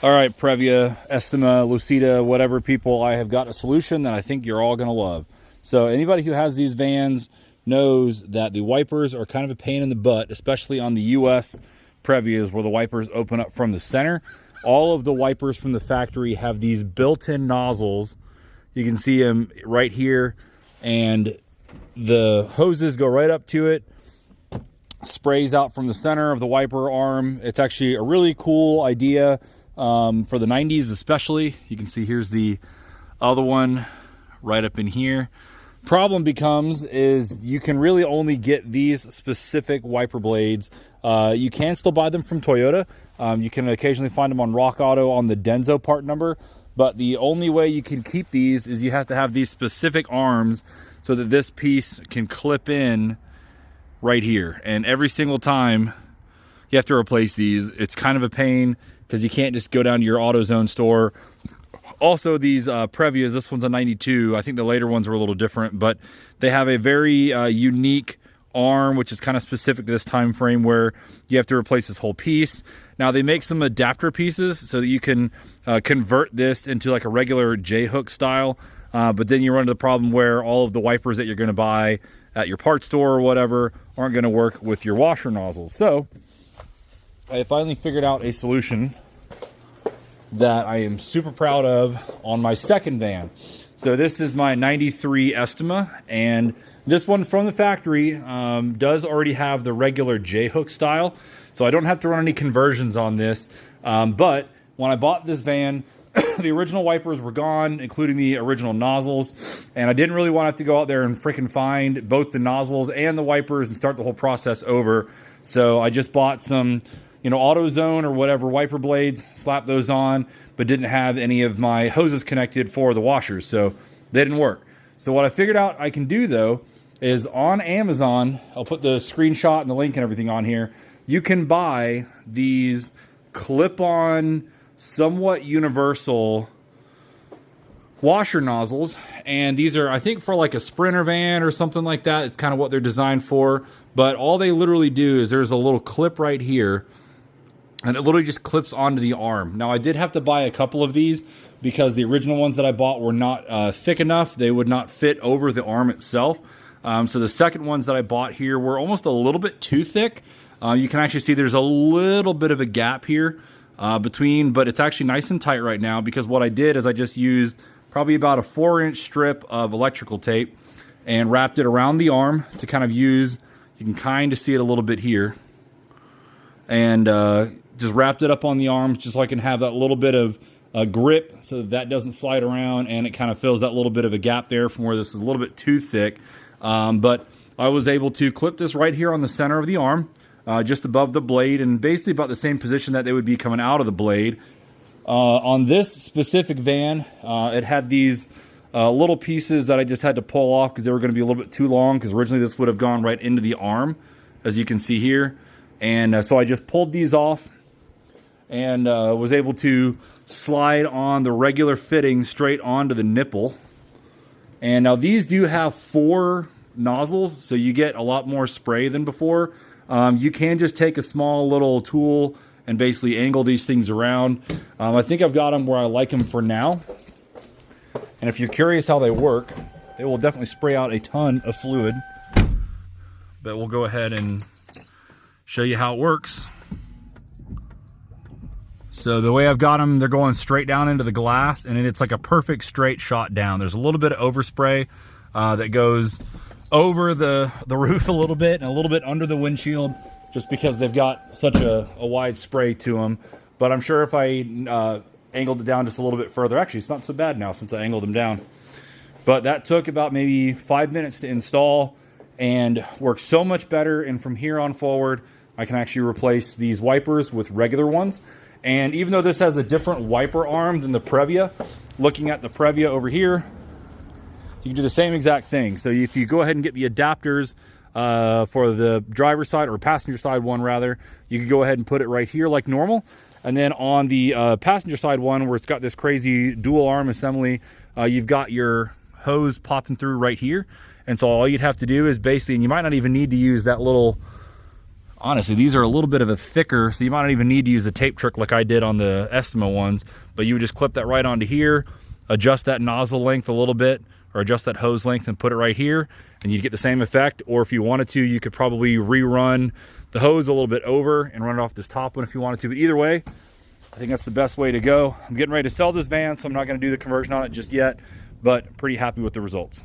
All right, Previa, Estima, Lucida, whatever people, I have got a solution that I think you're all going to love. So anybody who has these vans knows that the wipers are kind of a pain in the butt, especially on the US Previas where the wipers open up from the center. All of the wipers from the factory have these built-in nozzles. You can see them right here, and the hoses go right up to it, sprays out from the center of the wiper arm. It's actually a really cool idea. For the 90s especially. You can see here's the other one right up in here. Problem becomes is you can really only get these specific wiper blades. You can still buy them from Toyota. You can occasionally find them on Rock Auto on the Denso part number, but the only way you can keep these is you have to have these specific arms so that this piece can clip in right here. And every single time you have to replace these, it's kind of a pain, because you can't just go down to your AutoZone store. Also, these Previas, this one's a 92. I think the later ones were a little different, but they have a very unique arm, which is kind of specific to this time frame, where you have to replace this whole piece. Now, they make some adapter pieces so that you can convert this into like a regular J-hook style, but then you run into the problem where all of the wipers that you're going to buy at your parts store or whatever aren't going to work with your washer nozzles. So I finally figured out a solution that I am super proud of on my second van. So this is my 93 Estima, and this one from the factory does already have the regular J-hook style, so I don't have to run any conversions on this. But when I bought this van, the original wipers were gone, including the original nozzles, and I didn't really want to have to go out there and freaking find both the nozzles and the wipers and start the whole process over. So I just bought some, AutoZone or whatever wiper blades, slapped those on, but didn't have any of my hoses connected for the washers, so they didn't work. So what I figured out I can do, though, is on Amazon, I'll put the screenshot and the link and everything on here, you can buy these clip-on, somewhat universal washer nozzles, and these are, I think, for like a Sprinter van or something like that. It's kind of what they're designed for, but all they literally do is there's a little clip right here, and it literally just clips onto the arm. Now, I did have to buy a couple of these because the original ones that I bought were not thick enough. They would not fit over the arm itself. So the second ones that I bought here were almost a little bit too thick. You can actually see there's a little bit of a gap here between, but it's actually nice and tight right now, because what I did is I just used probably about a 4-inch strip of electrical tape and wrapped it around the arm to kind of use, you can kind of see it a little bit here, and just wrapped it up on the arms just so I can have that little bit of grip so that doesn't slide around, and it kind of fills that little bit of a gap there from where this is a little bit too thick. But I was able to clip this right here on the center of the arm, just above the blade, and basically about the same position that they would be coming out of the blade. On this specific van, it had these little pieces that I just had to pull off because they were going to be a little bit too long, because originally this would have gone right into the arm, as you can see here. And so I just pulled these off and was able to slide on the regular fitting straight onto the nipple. And now these do have 4 nozzles, so you get a lot more spray than before. You can just take a small little tool and basically angle these things around. I think I've got them where I like them for now. And if you're curious how they work, they will definitely spray out a ton of fluid. But we'll go ahead and show you how it works. So the way I've got them, they're going straight down into the glass, and it's like a perfect straight shot down. There's a little bit of overspray that goes over the roof a little bit and a little bit under the windshield, just because they've got such a wide spray to them. But I'm sure if I angled it down just a little bit further, actually it's not so bad now since I angled them down. But that took about maybe 5 minutes to install and works so much better. And from here on forward, I can actually replace these wipers with regular ones. And even though this has a different wiper arm than the Previa, looking at the Previa over here, you can do the same exact thing. So if you go ahead and get the adapters for the driver's side, or passenger side one rather, you can go ahead and put it right here like normal. And then on the passenger side one, where it's got this crazy dual arm assembly, you've got your hose popping through right here. And so all you'd have to do is basically, and you might not even need to use that little Honestly, these are a little bit of a thicker, so you might not even need to use a tape trick like I did on the Estima ones, but you would just clip that right onto here, adjust that nozzle length a little bit, or adjust that hose length and put it right here, and you'd get the same effect. Or if you wanted to, you could probably rerun the hose a little bit over and run it off this top one if you wanted to. But either way, I think that's the best way to go. I'm getting ready to sell this van, so I'm not gonna do the conversion on it just yet, but pretty happy with the results.